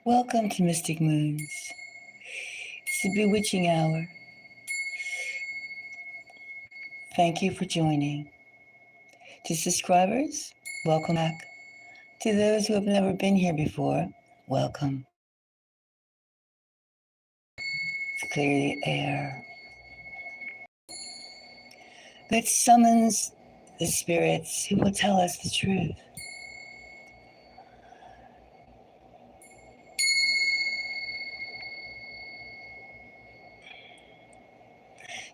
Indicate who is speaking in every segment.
Speaker 1: Welcome to Mystic Moons. It's the bewitching hour. Thank you for joining. To subscribers, welcome back. To those who have never been here before, welcome. To clear the air. Let's summons the spirits who will tell us the truth.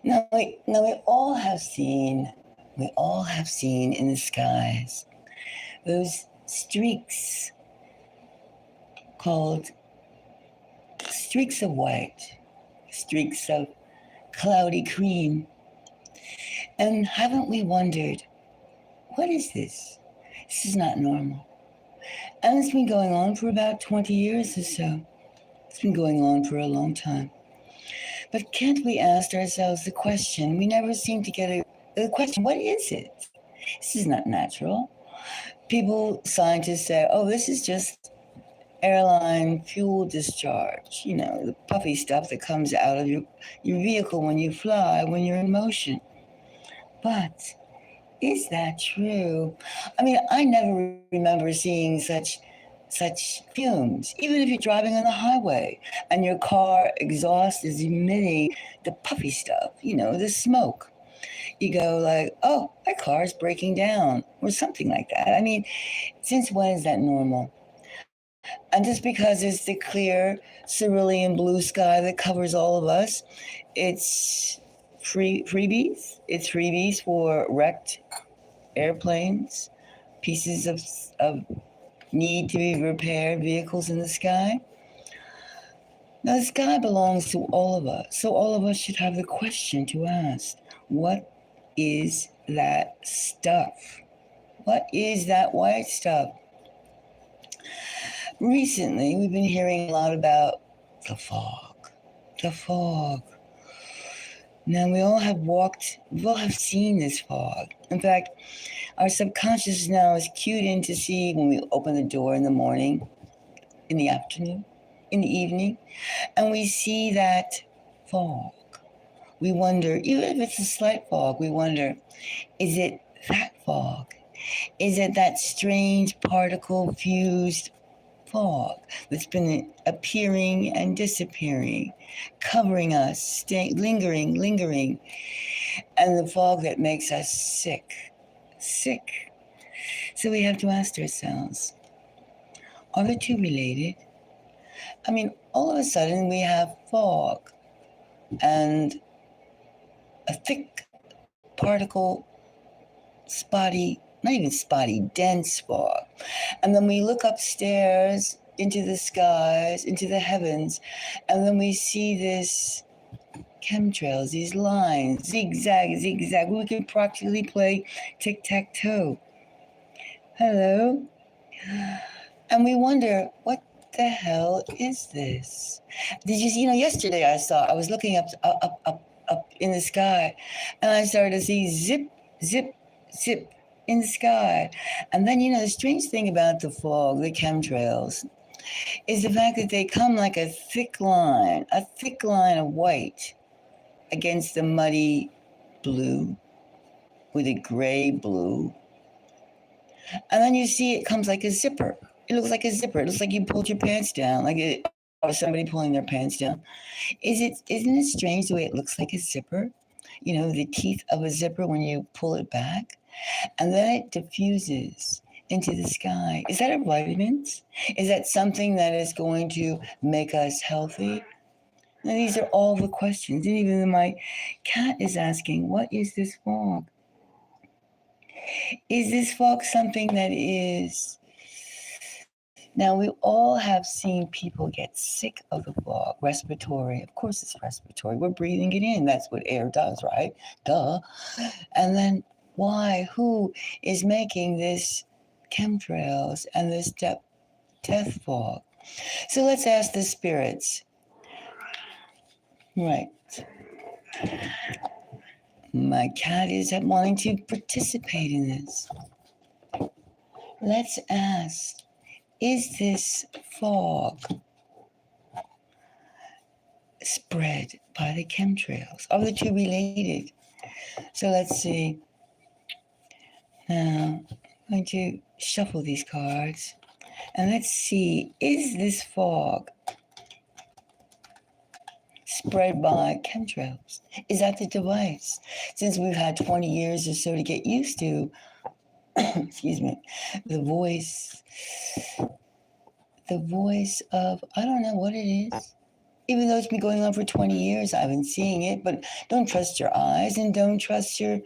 Speaker 1: Now we all have seen in the skies those streaks called streaks of white, streaks of cloudy cream. And haven't we wondered, what is this? This is not normal. And it's been going on for about 20 years or so. It's been going on for a long time. But can't we ask ourselves the question? We never seem to get the question, what is it? This is not natural. Scientists say, oh, this is just airline fuel discharge, the puffy stuff that comes out of your vehicle when you fly, when you're in motion. But is that true? I mean, I never remember seeing such fumes, even if you're driving on the highway and your car exhaust is emitting the puffy stuff, the smoke. You go like, oh, my car is breaking down or something like that. I mean, since when is that normal? And just because it's the clear cerulean blue sky that covers all of us, it's freebies. It's freebies for wrecked airplanes, pieces of need to be repaired vehicles in the sky. Now, the sky belongs to all of us, so all of us should have the question to ask, what is that stuff? What is that white stuff? Recently, we've been hearing a lot about the fog. The fog. Now, we all have seen this fog. In fact, our subconscious now is cued in to see when we open the door in the morning, in the afternoon, in the evening, and we see that fog. We wonder, even if it's a slight fog, we wonder, is it that fog? Is it that strange particle fused fog that's been appearing and disappearing, covering us, lingering, and the fog that makes us sick. So we have to ask ourselves, are the two related? I mean, all of a sudden we have fog and a thick particle, dense fog. And then we look upstairs into the skies, into the heavens, and then we see this chemtrails, these lines, zigzag. We can practically play tic-tac-toe. Hello? And we wonder, what the hell is this? Did you see, yesterday I was looking up in the sky, and I started to see zip, zip, zip in the sky. And then, the strange thing about the fog, the chemtrails, is the fact that they come like a thick line of white against the muddy blue with a gray blue. And then you see it comes like a zipper. It looks like a zipper. It looks like you pulled your pants down, or somebody pulling their pants down. Isn't it strange the way it looks like a zipper? The teeth of a zipper when you pull it back, and then it diffuses into the sky. Is that a vitamins? Is that something that is going to make us healthy? Now, these are all the questions. And even my cat is asking, what is this fog? Is this fog something that is... Now, we all have seen people get sick of the fog, respiratory. Of course it's respiratory. We're breathing it in. That's what air does, right? Duh. And then why? Who is making this chemtrails and this death fog? So let's ask the spirits. Right. My cat is wanting to participate in this. Let's ask, is this fog spread by the chemtrails? Are the two related? So let's see. Now, I'm going to shuffle these cards and let's see, is this fog spread by chemtrails? Is that the device? Since we've had 20 years or so to get used to, excuse me, the voice of, I don't know what it is. Even though it's been going on for 20 years, I've been seeing it, but don't trust your eyes and don't trust your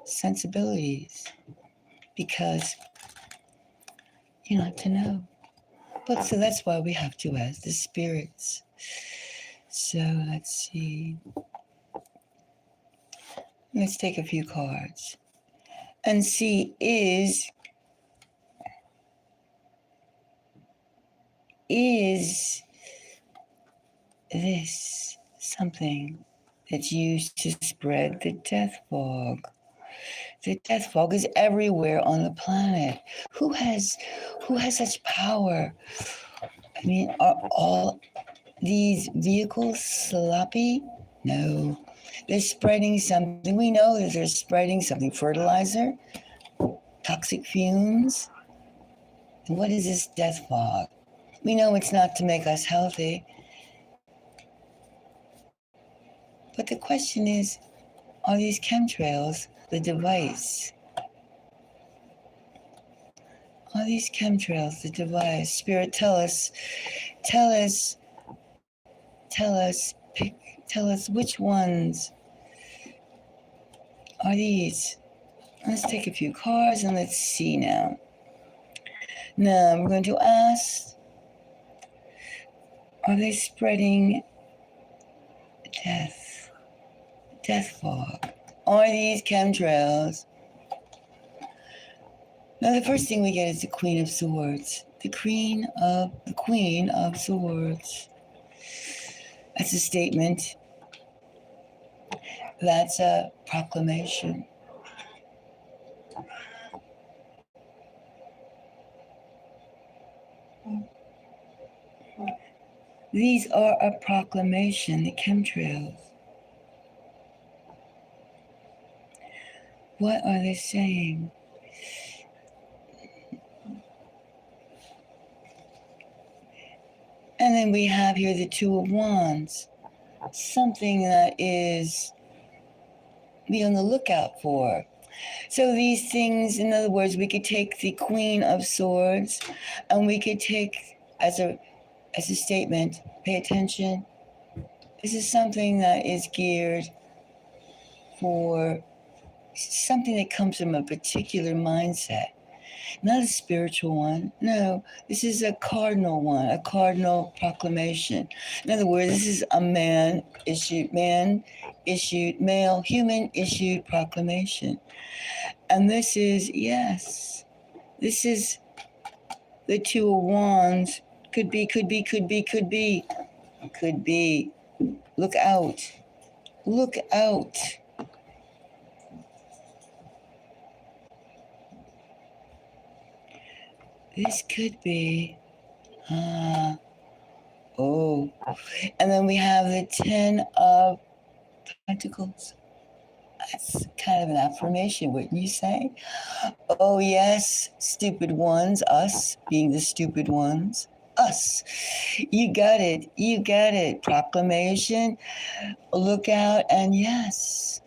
Speaker 1: sensibilities, because you have to know. But so that's why we have to ask the spirits. So let's see. Let's take a few cards and see, is this something that's used to spread the death fog? The death fog is everywhere on the planet. Who has such power? I mean, are all these vehicles sloppy? No. They're spreading something. We know that they're spreading something. Fertilizer, toxic fumes. And what is this death fog? We know it's not to make us healthy. But the question is, are these chemtrails the device? Are these chemtrails the device? Spirit, tell us which ones are these? Let's take a few cards and let's see now. Now we're going to ask, are they spreading death fog? Are these chemtrails? Now the first thing we get is the Queen of Swords. The Queen of Swords. That's a statement. That's a proclamation. These are a proclamation, the chemtrails. What are they saying? And then we have here the Two of Wands. Something that is be on the lookout for. So these things, in other words, we could take the Queen of Swords and we could take as a statement, pay attention. This is something that is geared for something that comes from a particular mindset. Not a spiritual one. No, this is a cardinal one, a cardinal proclamation. In other words, this is a male, human-issued proclamation. And this is, yes, this is the Two of Wands. Could be. Look out. Look out. This could be, and then we have the Ten of Pentacles. That's kind of an affirmation, wouldn't you say? Oh yes, stupid ones, us being the stupid ones. Us. You got it. Proclamation, look out, and yes.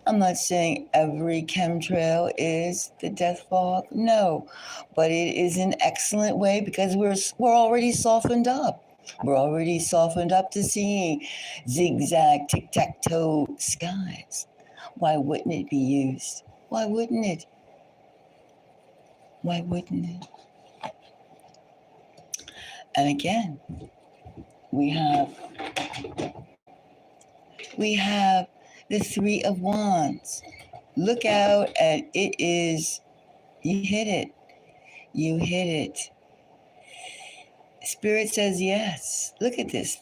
Speaker 1: I'm not saying every chemtrail is the death fog, no, but it is an excellent way because we're already softened up. We're already softened up to seeing zigzag, tic-tac-toe skies. Why wouldn't it be used? Why wouldn't it? And again, we have the Three of Wands. Look out, and it is, you hit it. Spirit says yes. Look at this.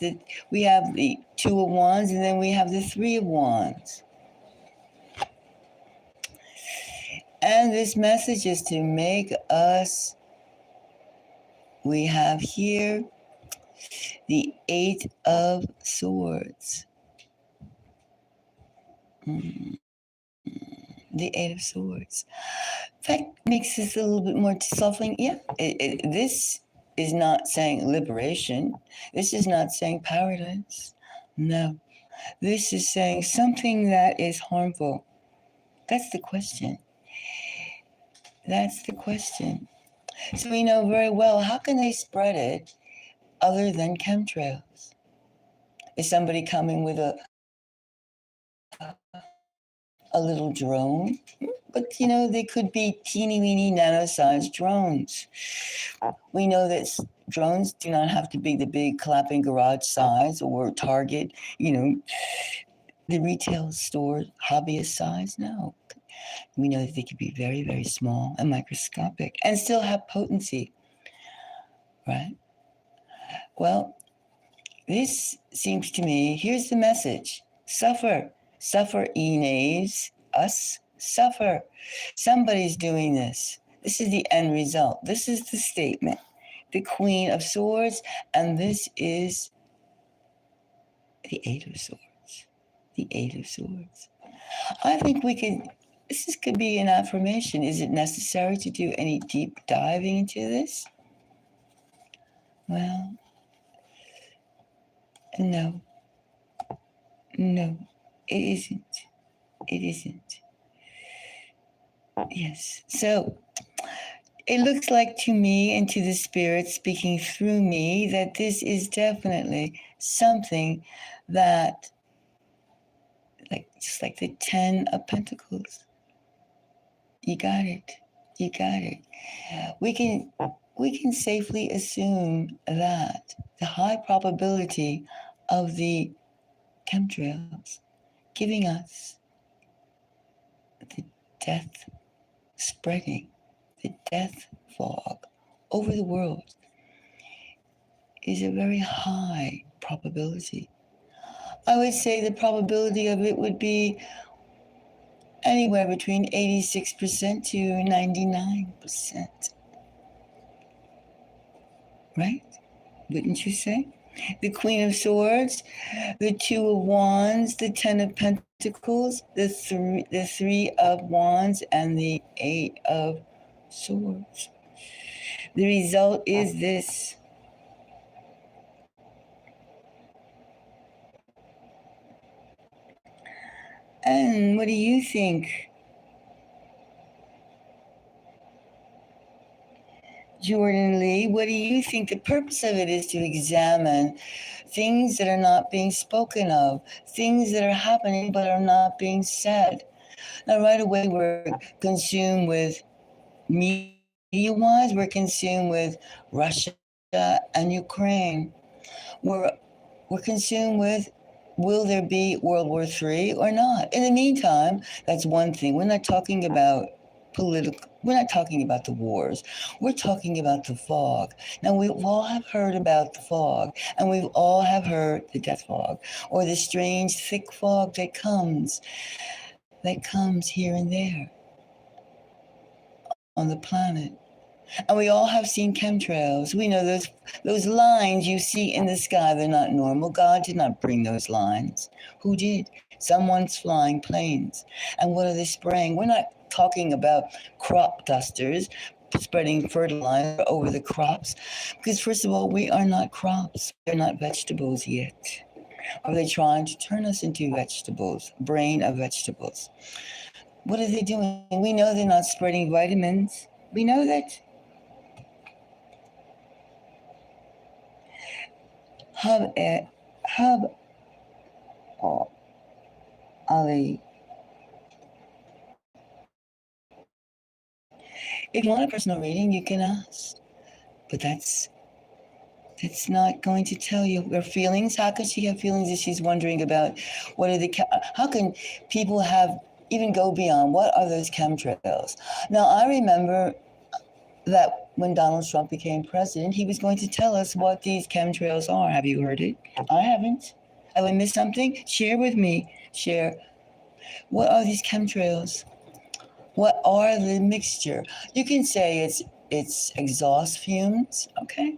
Speaker 1: We have the Two of Wands, and then we have the Three of Wands. And this message is to make us, we have here The Eight of Swords. The Eight of Swords. That makes this a little bit more softening. Yeah, this is not saying liberation. This is not saying paradise. No. This is saying something that is harmful. That's the question. That's the question. So we know very well, how can they spread it other than chemtrails? Is somebody coming with a little drone? But, you know, they could be teeny weeny nano-sized drones. We know that drones do not have to be the big clapping garage size or Target, you know, the retail store hobbyist size. No. We know that they could be very, very small and microscopic and still have potency, right? Well, this seems to me, here's the message. Suffer. Suffer, knaves. Us, suffer. Somebody's doing this. This is the end result. This is the statement. The Queen of Swords, and this is the Eight of Swords. The Eight of Swords. I think this could be an affirmation. Is it necessary to do any deep diving into this? Well, no. No, it isn't. It isn't. Yes. So it looks like to me and to the spirit speaking through me that this is definitely something that, just like the 10 of Pentacles. You got it. You got it. We can safely assume that the high probability of the chemtrails giving us the death spreading, the death fog over the world is a very high probability. I would say the probability of it would be anywhere between 86% to 99%. Right? Wouldn't you say? The Queen of Swords, the Two of Wands, the Ten of Pentacles, the Three of Wands, and the Eight of Swords. The result is this. And what do you think? Jordan Lee, what do you think? The purpose of it is to examine things that are not being spoken of, things that are happening but are not being said. Now, right away, we're consumed with media-wise, we're consumed with Russia and Ukraine. We're consumed with, will there be World War III or not? In the meantime, that's one thing. We're not talking about we're not talking about the wars. We're talking about the fog. Now, we all have heard about the fog, and we all have heard the death fog, or the strange thick fog that comes here and there on the planet. And we all have seen chemtrails. We know those lines you see in the sky, they're not normal. God did not bring those lines. Who did? Someone's flying planes. And what are they spraying? We're not talking about crop dusters spreading fertilizer over the crops. Because first of all, we are not crops. They're not vegetables yet. Are they trying to turn us into vegetables, brain of vegetables? What are they doing? We know they're not spreading vitamins. We know that. Ali. If you want a personal reading, you can ask. But that's not going to tell you her feelings. How can she have feelings if she's wondering about how can people even go beyond, what are those chemtrails? Now, I remember that when Donald Trump became president, he was going to tell us what these chemtrails are. Have you heard it? I haven't. Have I missed something? Share with me. Share. What are these chemtrails? What are the mixture? You can say it's exhaust fumes, okay?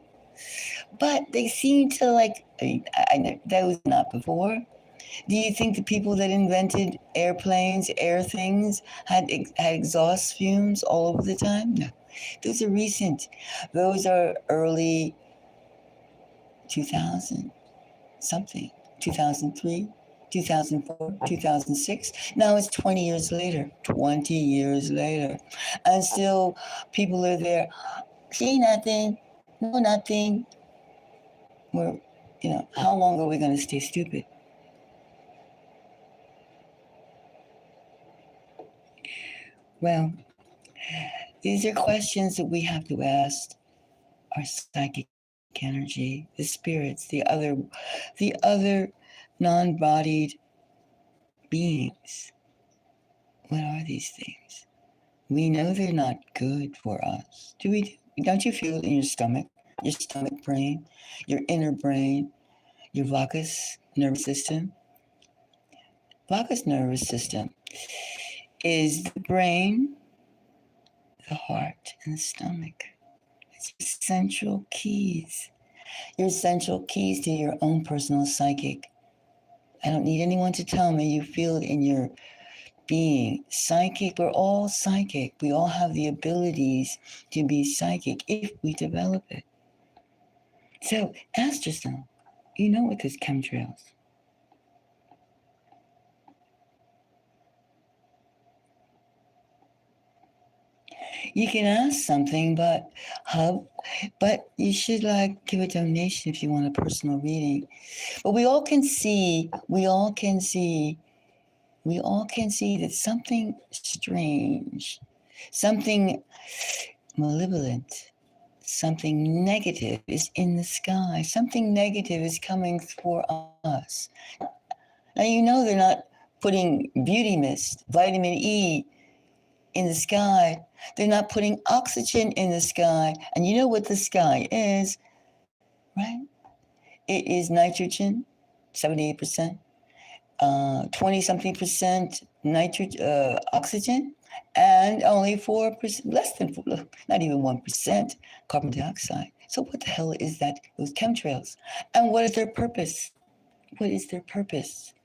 Speaker 1: But they seem to like, that was not before. Do you think the people that invented airplanes, air things, had exhaust fumes all over the time? No. Those are recent. Those are early 2000 something, 2003, 2004, 2006. Now it's 20 years later, 20 years later. And still people are there, see nothing, no nothing. We're, how long are we going to stay stupid? Well, these are questions that we have to ask our psychic energy, the spirits, the other non-bodied beings. What are these things? We know they're not good for us. Don't you feel it in your stomach brain, your inner brain, your vagus nervous system? Vagus nervous system is the brain, the heart, and the stomach. It's your central keys. Your essential keys to your own personal psychic. I don't need anyone to tell me. You feel it in your being. Psychic, we're all psychic. We all have the abilities to be psychic if we develop it. So ask yourself, you know what this chemtrails? You can ask something, but you should give a donation if you want a personal reading. But we all can see that something strange, something malevolent, something negative is in the sky. Something negative is coming for us. Now they're not putting beauty mist, vitamin E in the sky. They're not putting oxygen in the sky. And you know what the sky is, right? It is nitrogen, 78%, 20-something percent oxygen, and only 4%, less than, not even 1% carbon dioxide. So what the hell is that? Those chemtrails. And what is their purpose? What is their purpose?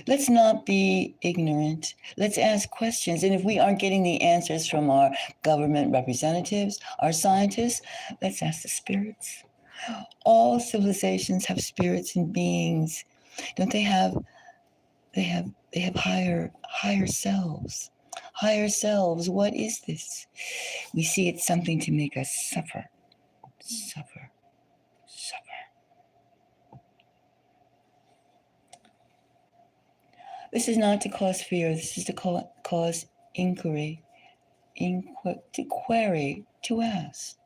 Speaker 1: Let's not be ignorant. Let's ask questions. And if we aren't getting the answers from our government representatives, our scientists, let's ask the spirits. All civilizations have spirits and beings. Don't they have higher selves. Higher selves. What is this? We see it's something to make us suffer. Suffer. This is not to cause fear. This is to cause inquiry. To query, to ask.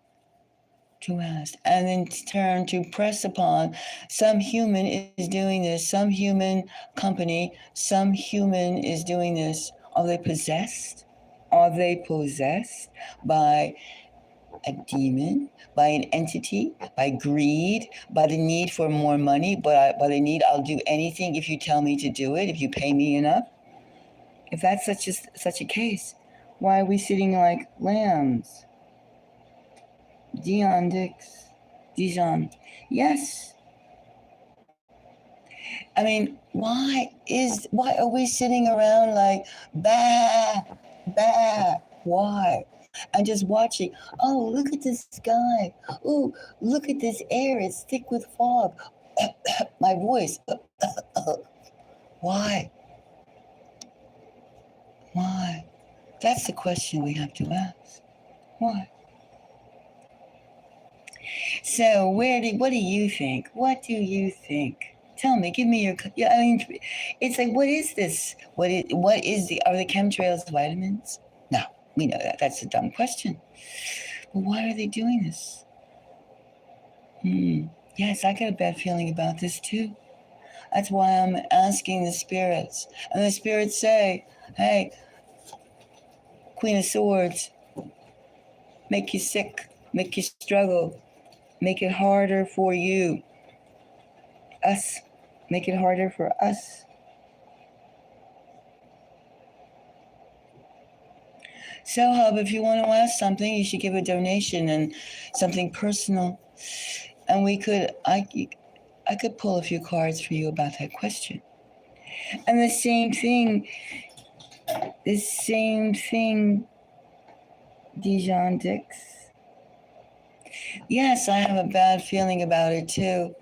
Speaker 1: And in turn to press upon some human is doing this, some human company, some human is doing this. Are they possessed? Are they possessed by a demon, by an entity, by greed, by the need for more money, by the need, I'll do anything if you tell me to do it, if you pay me enough? If that's such a case, why are we sitting like lambs? Dijon. Yes. I mean, why are we sitting around like bah, bah? Why? And just watching. Oh, look at this sky. Oh, look at this air. It's thick with fog. My voice. Why? Why? That's the question we have to ask. Why? So what do you think? What do you think? Tell me, give me your, yeah, I mean, it's like, what is this? Are the chemtrails vitamins? No, we know that. That's a dumb question. But why are they doing this? Yes, I got a bad feeling about this too. That's why I'm asking the spirits. And the spirits say, hey, Queen of Swords, make you sick, make you struggle, make it harder for you. Us. Make it harder for us. So, Hub, if you want to ask something, you should give a donation and something personal. And I could pull a few cards for you about that question. And the same thing, Dijon Dix. Yes, I have a bad feeling about it too.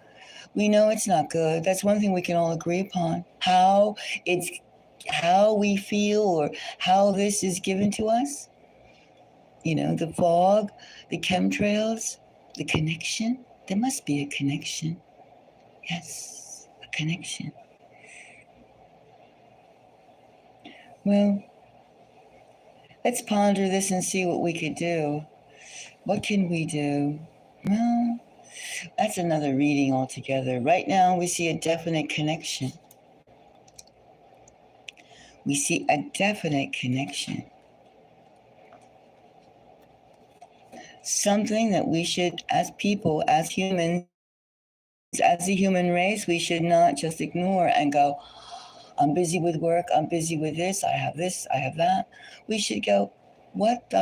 Speaker 1: We know it's not good. That's one thing we can all agree upon. How we feel or how this is given to us. You know, the fog, the chemtrails, the connection. There must be a connection. Yes, a connection. Well, let's ponder this and see what we could do. What can we do? Well, that's another reading altogether. Right now, we see a definite connection. We see a definite connection. Something that we should, as people, as humans, as a human race, we should not just ignore and go, I'm busy with work, I'm busy with this, I have that. We should go, what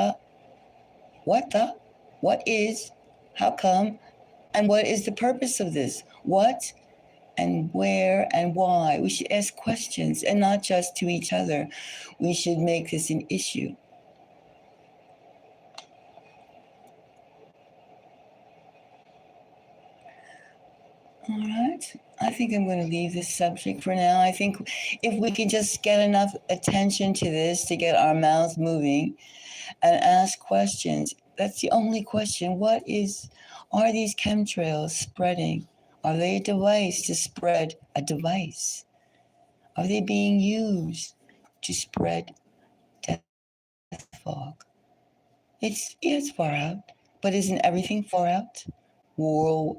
Speaker 1: is, how come, and what is the purpose of this? What and where and why? We should ask questions, and not just to each other. We should make this an issue. All right. I think I'm going to leave this subject for now. I think if we can just get enough attention to this to get our mouths moving and ask questions, that's the only question. Are these chemtrails spreading? Are they a device to spread a device? Are they being used to spread death fog? It's far out, but isn't everything far out? War,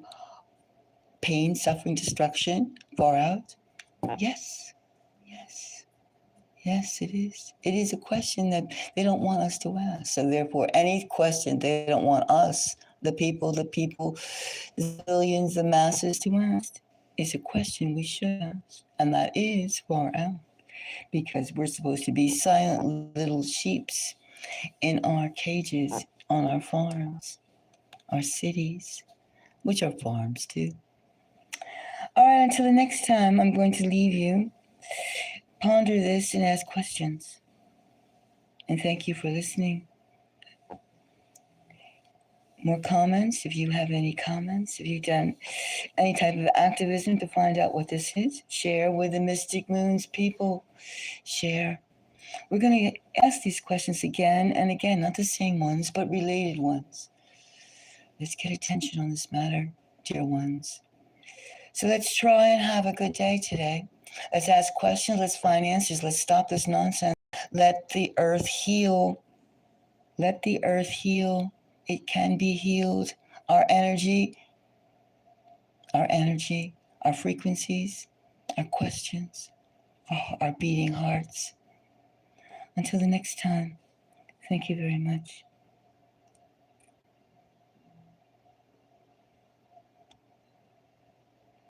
Speaker 1: pain, suffering, destruction, far out? Yes, yes, yes, it is. It is a question that they don't want us to ask. So therefore, any question they don't want us, the people, the billions, the masses to ask, is a question we should ask. And that is far out. Because we're supposed to be silent little sheeps in our cages, on our farms, our cities, which are farms too. All right, until the next time, I'm going to leave you. Ponder this and ask questions. And thank you for listening. More comments, if you have any comments, if you've done any type of activism to find out what this is, share with the Mystic Moon's people. Share. We're going to ask these questions again and again, not the same ones, but related ones. Let's get attention on this matter, dear ones. So let's try and have a good day today. Let's ask questions, let's find answers, let's stop this nonsense. Let the earth heal. Let the earth heal. It can be healed. Our energy, our frequencies, our questions, our beating hearts. Until the next time, thank you very much.